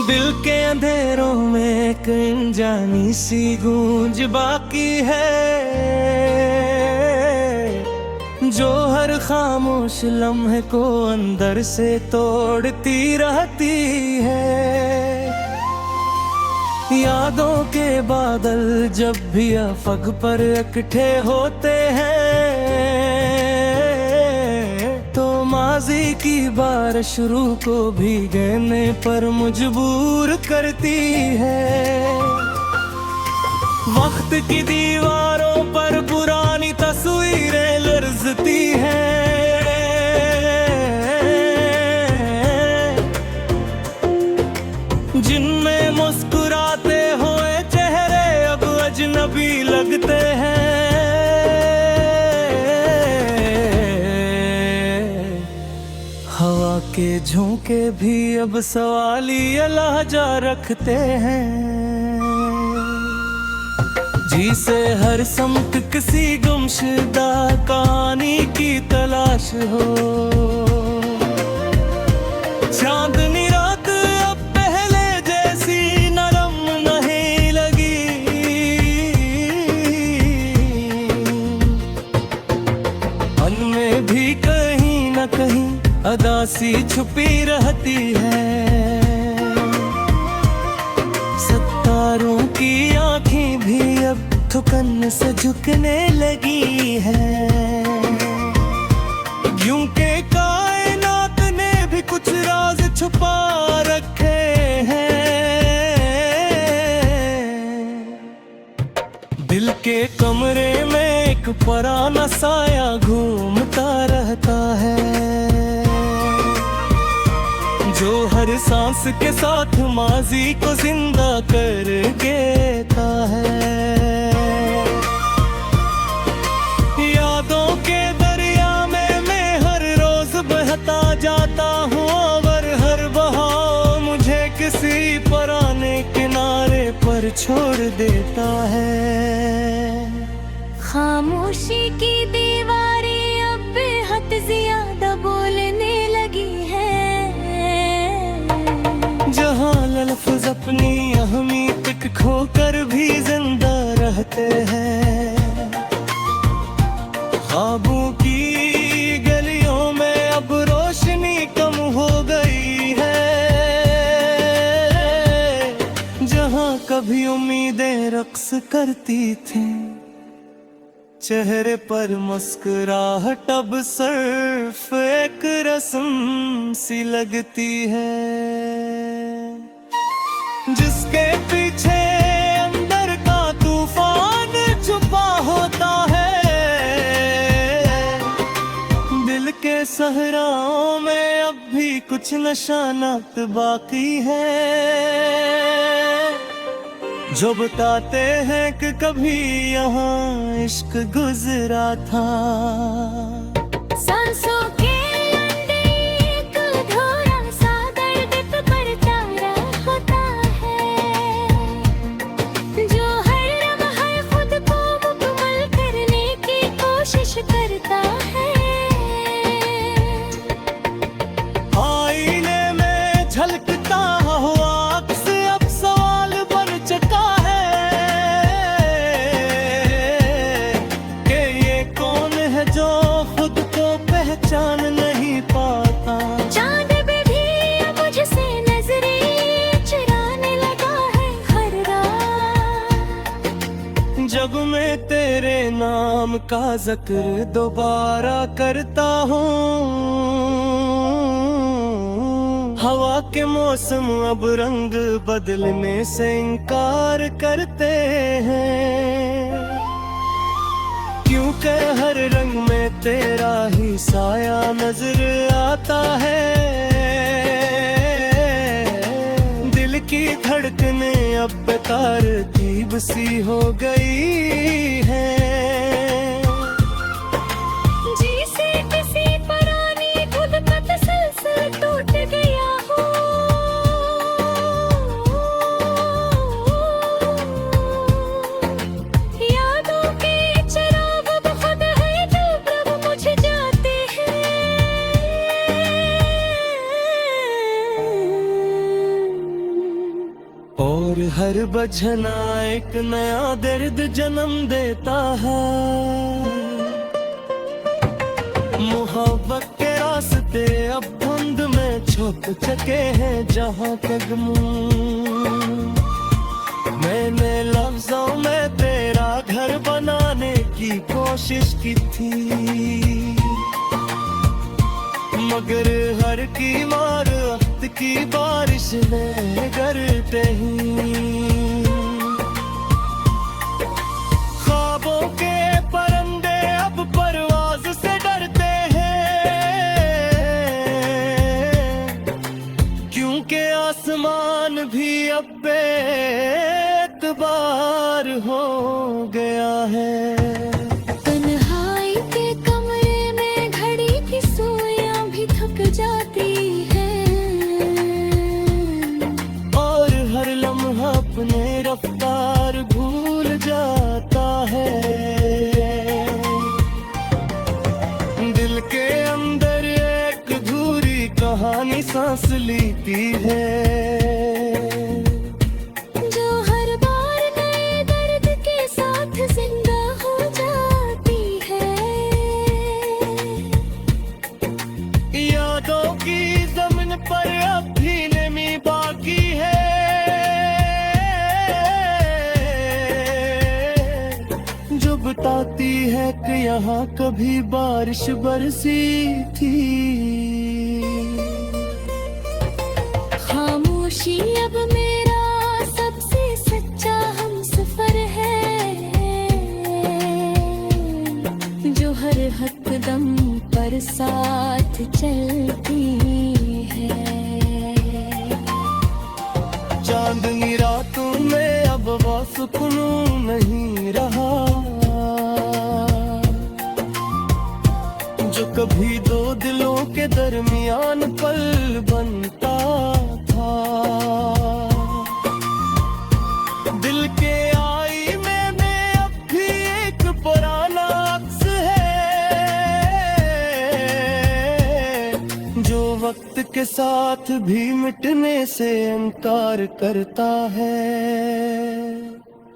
दिल के अंधेरों में एक अनजानी सी गूंज बाकी है, जो हर खामोश लम्हे को अंदर से तोड़ती रहती है। यादों के बादल जब भी अफक पर इकट्ठे होते हैं, माज़ी की बारिश रूह को भीगने पर मजबूर करती है। वक्त की दीवारों पर पुरानी तस्वीरें लर्ज़ती हैं, जिनमें मुस्कुराते हुए चेहरे अब अजनबी लगते हैं। हवा के झोंके भी अब सवाली लहजा रखते हैं, जी से हर समत किसी गुमशुदा कहानी की तलाश हो। चांदनी रात अब पहले जैसी नरम नहीं लगी, मन में भी कहीं न कहीं अदासी छुपी रहती है। सितारों की आँखें भी अब थुकन से झुकने लगी है, यूं के कायनात ने भी कुछ राज छुपा रखे हैं। दिल के कमरे में एक पुराना साया घूमता रहता है, जो हर सांस के साथ माजी को जिंदा कर देता है। यादों के दरिया में मैं हर रोज बहता जाता हूँ, और हर बहाव मुझे किसी पुराने किनारे पर छोड़ देता है। खामोशी की दीवारें अब बेहद ज्यादा बोलने लगी है, जहाँ लफ्ज़ अपनी अहमियत खोकर भी जिंदा रहते हैं। ख्वाबों की गलियों में अब रोशनी कम हो गई है, जहाँ कभी उम्मीदें रक्स करती थी, चेहरे पर मुस्कुराहट अब सिर्फ एक रस्म सी लगती है, जिसके पीछे अंदर का तूफान छुपा होता है। दिल के सहराओं में अब भी कुछ निशानात बाकी है, जो बताते हैं कि कभी यहाँ इश्क गुजरा था। सांसों के अंदर एक अधूरा सा दर्द पकड़ता होता है, जो हर लम्हा खुद को मुकम्मल करने की कोशिश करता है। आईने में झलकता हुआ अक्स अब सवाल बन चुका है, कि ये कौन है जो खुद को पहचान नहीं पाता। चांद भी मुझसे नजरें चुराने लगा है हर रात, जब मैं तेरे नाम का जिक्र दोबारा करता हूँ, हवा के मौसम अब रंग बदलने से इनकार करते हैं, क्योंकि हर रंग में तेरा ही साया नजर आता है। दिल की धड़कनें अब बेतरतीब सी हो गई है, जैसे किसी पुरानी खुद का तसलसल टूट गया हो। यादों के चिराग अब खुद है जो प्रभु मुझे जाते हैं। बझना एक नया दर्द जन्म देता है। मोहब्बत के रास्ते अब धुंध में छुप चुके हैं जहाँ कदमों। मैंने लफ्जों में तेरा घर बनाने की कोशिश की थी, मगर हर की मार वक्त की बारिश ने करते ही। ख्वाबों के परिंदे अब परवाज से डरते हैं, क्योंकि आसमान भी अब बेतबार हो गया है। तन्हाई के कमरे में घड़ी की सुइयां भी थक जाती हैं, और हर लम्हा अपने रफ्तार भूल जाता है। दिल के अंदर एक अधूरी कहानी सांस लेती है, जो हर बार नए दर्द के साथ जिंदा हो जाती है। यादों की जमीन पर अब भी नमी बाकी है, जो बताती है कि यहाँ कभी बारिश बरसी थी। खामोशी अब मेरा सबसे सच्चा हमसफर है, जो हर हकदम पर साथ चलती है। चांदनी रातों में अब वो सुकून नहीं रहा, जो कभी दो दिलों के दरमियान पल बनता था। दिल के आईने में अब भी एक पुराना अक्स है, जो वक्त के साथ भी मिटने से इनकार करता है।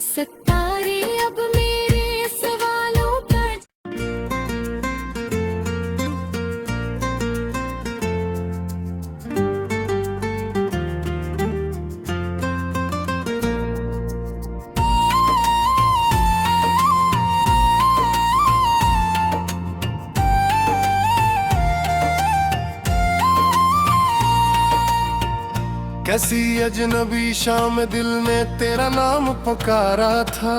सितारे अब मेरे सवालों का कैसी अजनबी शाम दिल ने तेरा नाम पुकारा था,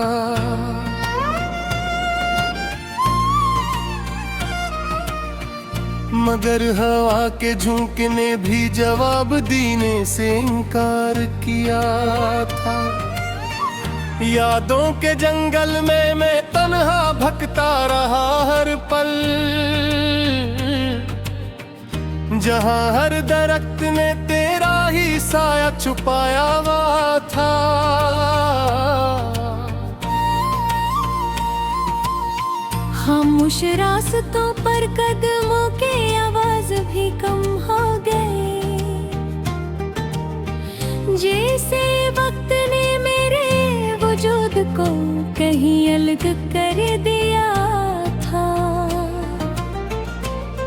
मगर हवा के झोंके ने भी जवाब देने से इनकार किया था। यादों के जंगल में मैं तन्हा भटकता रहा हर पल, जहाँ हर दरख्त ने तेरा ही साया छुपाया हुआ था। खामोश रास्तों पर कदमों के आवाज भी कम हो गए, जैसे वक्त ने मेरे वजूद को कहीं अलग कर दिया था।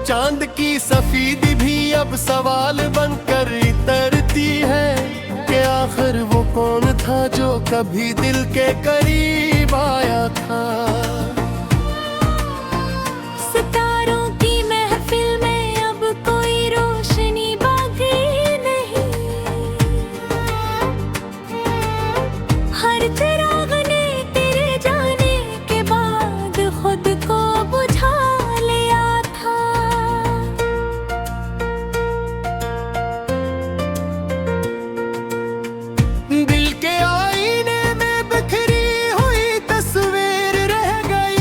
चांद की सफेदी भी अब सवाल बनकर इतरती है, कि आखिर वो कौन था जो कभी दिल के करीब आया था। सितारों की महफिल में अब कोई रोशनी बाकी नहीं, हर चिराग ने तेरे जाने के बाद खुद को बुझा लिया था। दिल के आईने में बिखरी हुई तस्वीर रह गई,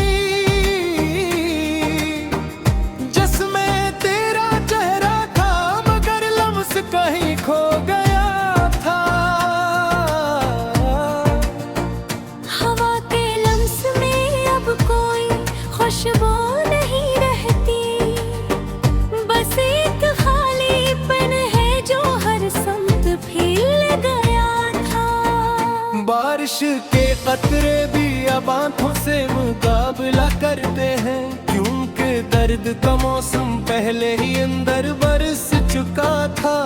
बारिश के कतरे भी अब आंखों से मुकाबला करते हैं, क्योंकि दर्द का मौसम पहले ही अंदर बरस चुका था।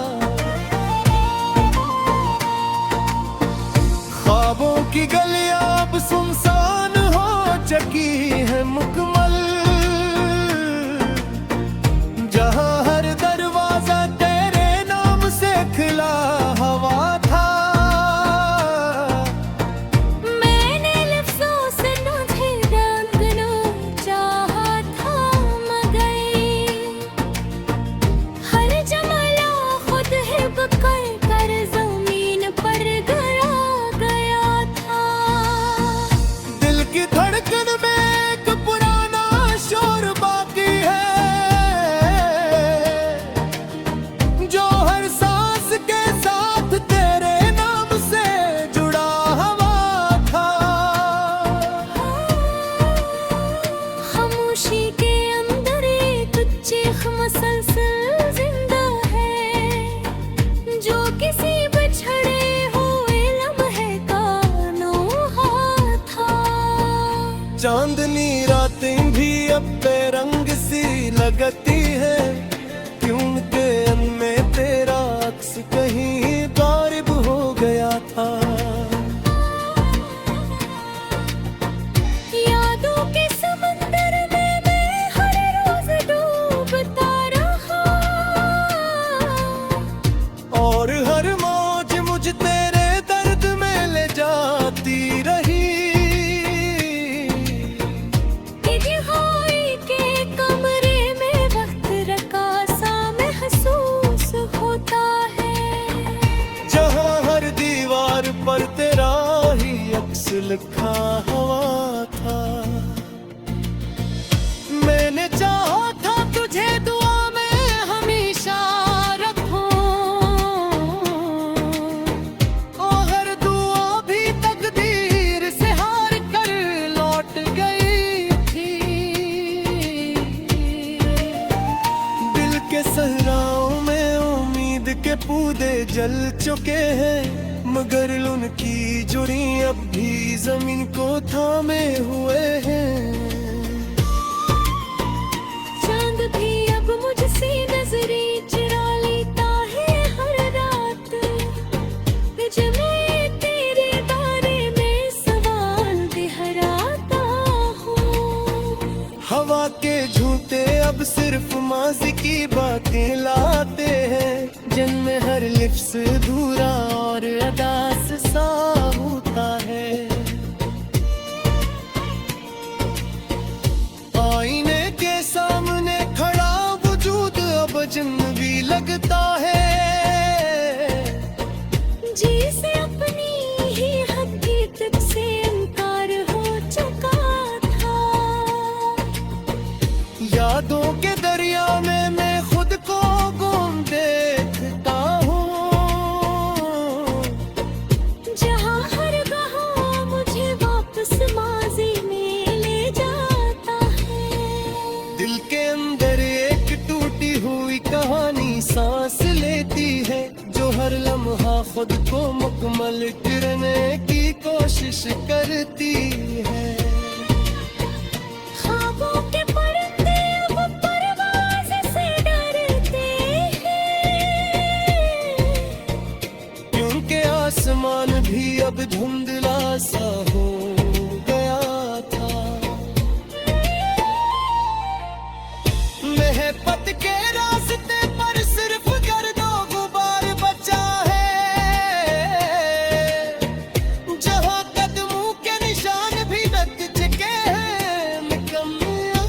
ख्वाबों की गलियां अब सुनसान हो चुकी है मुकम्मल, जहां हर दरवाजा तेरे नाम से खिला हवा था। मैंने लफ्ज़ों से तुझे रंगना चाहा था, मगर हर जमला खुद है बकर कर ज़मीन पर गिरा गया था। दिल की धड़कन में एक पुराना शोर बाकी है, जो हर सांस के साथ तेरे नाम से जुड़ा हुआ था। खामोशी के अंदर एक चीख मसलसल जिंदा है, जो किसी बिछड़े हुए लम्हे का अनोखा था। चांदनी रातें भी अब बेरंग सी लगती है, क्योंकि उनमें तेरा अक्स कहीं गायब हो गया था। यादों के समंदर में मैं हर रोज डूबता रहा, और हर मौज मुझ तेरे दर्द में ले जाती रही। तन्हाई के कमरे में वक्त रखा सा महसूस होता है, जहां हर दीवार पर तेरा ही अक्स लिखा हुआ था। मैंने चाहा था तुझे दुआ में हमेशा रखूं, और हर दुआ भी तकदीर से हार कर लौट गई थी। दिल के सहराओं में उम्मीद के पौधे जल चुके हैं, मगर उनकी जुड़ी अब भी जमीन को थामे हुए हैं। चांद भी अब मुझसे नजरें चुरा लेता है हर रात, जब मैं तेरे बारे में सवाल दोहराता हूँ। हवा के झूठे अब सिर्फ माजी की बातें लाते हैं, जिनमें हर लिफ्स अधूरा और अदास सा होता है। आईने के सामने खड़ा वजूद अब अजनबी लगता है, जिसे अपनी ही हकीकत से इनकार हो चुका था। यादों के दरिया में मैं खुद को गुम देखता हूँ, जहाँ हर गहा मुझे वापस माजी में ले जाता है। दिल के अंदर एक टूटी हुई कहानी सांस लेती है, जो हर लम्हा खुद को मुकम्मल करने की कोशिश करती है। ख्वाबों के परिंदे अब परवाज़ से डरते हैं, क्योंकि आसमान भी अब धुंधला सा हो गया था। महबत के रास्ते पर सिर्फ गर्दो गुबार बचा है, जहां कदमों के निशान भी रख चुके हैं निकम्मियां।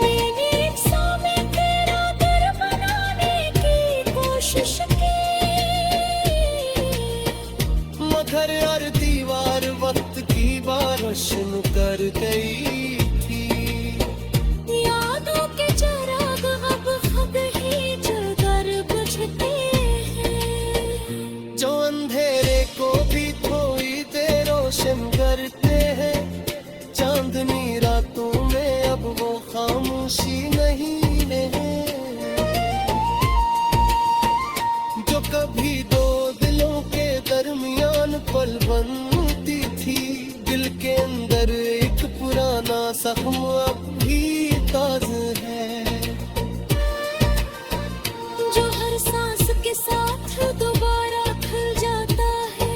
मैंने एक सौ में तेरा घर बनाने की कोशिश की, मगर हर दीवार वक्त की बारिश कर गई थी। यादों के चिराग अब खुद ही जलकर बुझते हैं, जो अंधेरे को भी थोड़ी देर रोशन करते हैं। चांदनी रातों में अब वो खामोशी नहीं है, जो कभी दो जख्म अब भी ताज़ा है, जो हर सांस के साथ दोबारा खिल जाता है।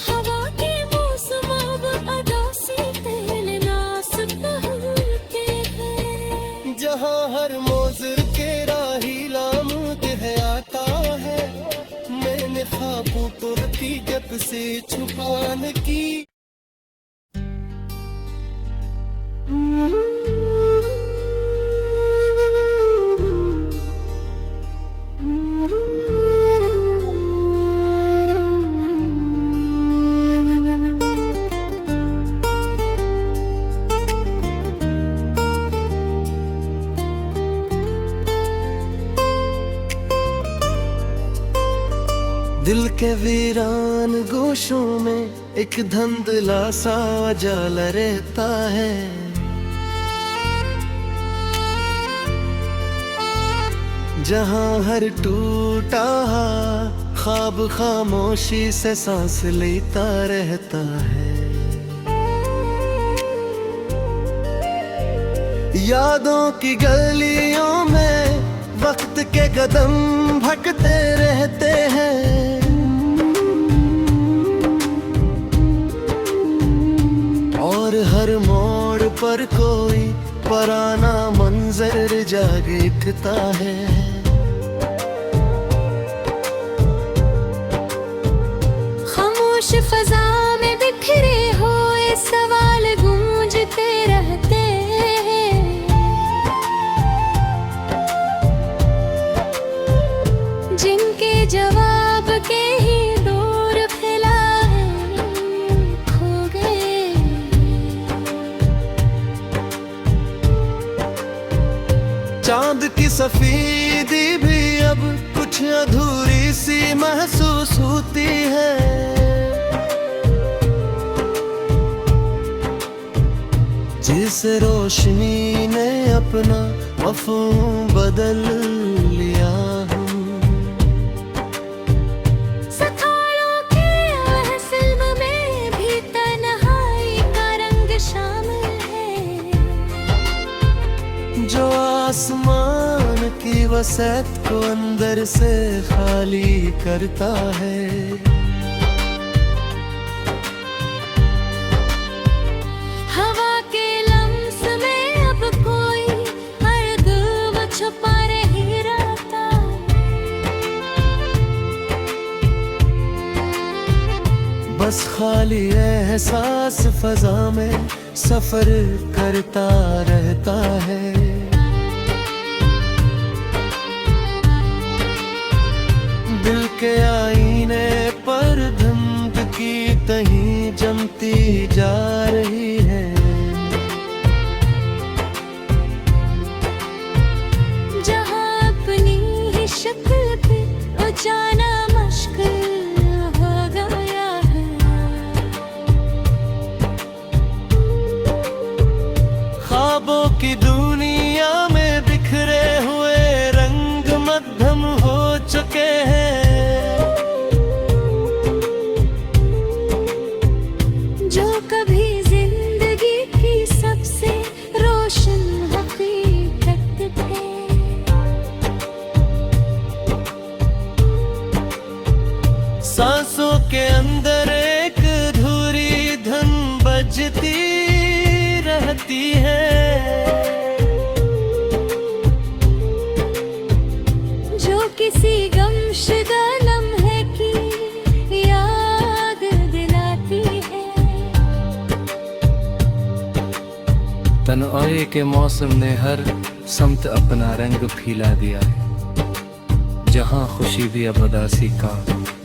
हवा के मौसम अब अदासी तेल नास कहते हैं। जहाँ हर मोज़र के राही लामत है आता है, मैंने ख्वाबों को हकीकत से छुपाने की। दिल के वीरान गोशों में एक धुंधला सा उजाला रहता है, जहाँ हर टूटा ख्वाब खामोशी से सांस लेता रहता है। यादों की गलियों में वक्त के कदम भटकते रहते हैं, और हर मोड़ पर कोई पुराना मंजर जाग उठता है। खामोश फजा में बिखरे हुए सवाल गूंजते रहते हैं, जिनके जवाब के ही दौर फैला है, खो गए। चांद की सफेदी भी अब कुछ अधूरी सी महसूस होती है, जिस रोशनी ने अपना मफ़हूम बदल लिया। सखारों के महफिल में भी तन्हाई का रंग शामिल है, जो आसमान की वसत को अंदर से खाली करता है। हवा के लम्स में अब कोई हर दुआ छुपा नहीं रहता, बस खाली एहसास फजा में सफर करता रहता है। दिल के आईने पर धुंध की तहीं जमती जा रही है, जहाँ अपनी ही शक्ल पे जाना मुश्किल हो गया है। ख्वाबों की दुनिया में बिखरे हुए रंग मध्यम हो चुके हैं, जो कभी जिंदगी की सबसे रोशन हकीकत थे। सांसों के अंदर एक अधूरी धुन बजती रहती है, जो किसी गमशुदा लम्हे की याद दिलाती है। तन्हाई के मौसम ने हर समत अपना रंग फैला दिया है, जहाँ खुशी भी अब उदासी का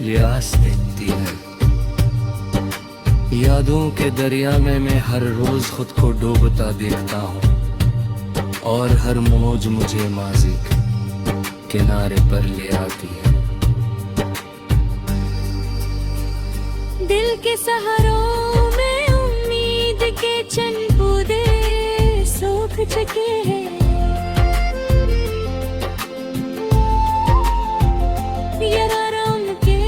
लिबास देखती है। यादों के दरिया में मैं हर रोज खुद को डूबता देखता हूँ, और हर मौज मुझे माजी के किनारे पर ले आती है। दिल के सहारों में उम्मीद के चंद बूंदे सूख चुके हैं, यारों के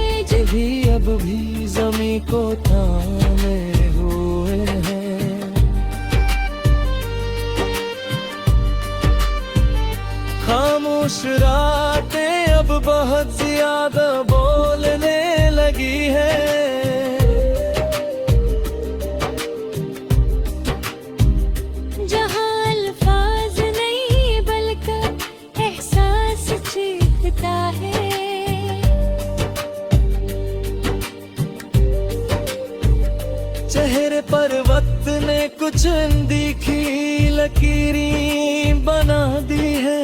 भी अब भी ज़मीं को थामे हुए हैं। बहुत ज्यादा बोलने लगी है। जहाँ अल्फाज नहीं बल्कि एहसास चीखता है। चेहरे पर वक्त ने कुछ अनदेखी लकीरें बना दी है।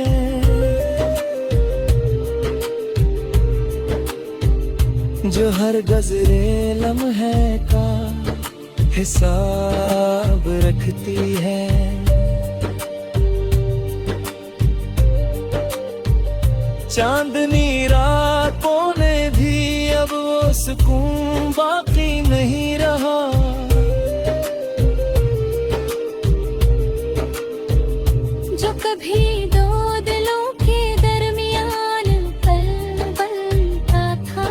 जो हर गजरे लम्हे का हिसाब रखती है। चांदनी रातों ने भी अब वो सुकून बाकी नहीं रहा। जो कभी दो दिलों के दरमियान पल बनता था।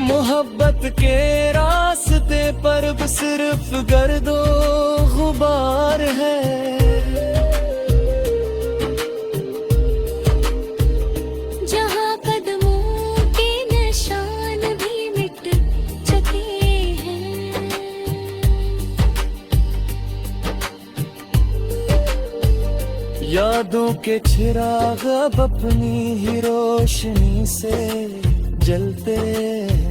मोहब्बत के रास्ते पर अब सिर्फ गर्दो गुबार है। जहाँ कदमों के निशान भी मिट चुके हैं। यादों के चिराग अब अपनी ही रोशनी से जलते हैं।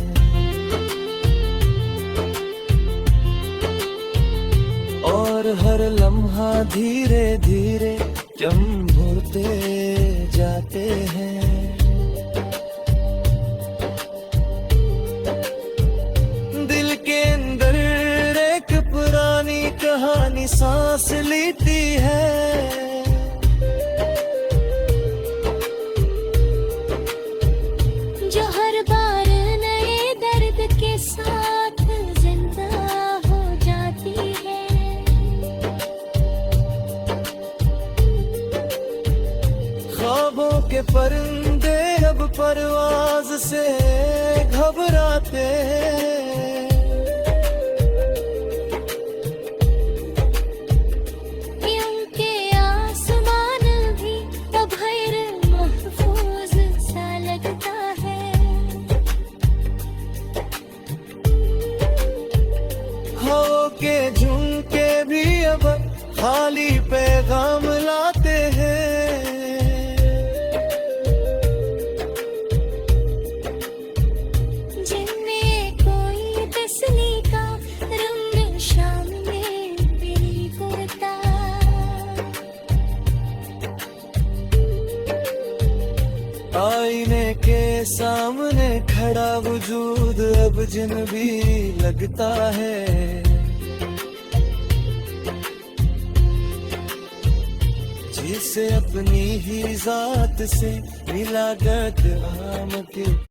और हर लम्हा धीरे धीरे जम भरते जाते हैं। दिल के अंदर एक पुरानी कहानी सांस लेती है। जो हर बार नए दर्द के साथ जिंदा हो जाती है। ख्वाबों के परिंदे अब परवाज से घबराते हैं। के आसमान भी अब गैर महफूज सा लगता है। हवा के झुमके भी अब खाली पैगाम लाते हैं। जिनमें कोई तस्नी का रंग शाम में भी होता। आईने के सामने खड़ा वजूद अब जिन भी लगता है। जिसे अपनी ही जात से मिलाकत आम के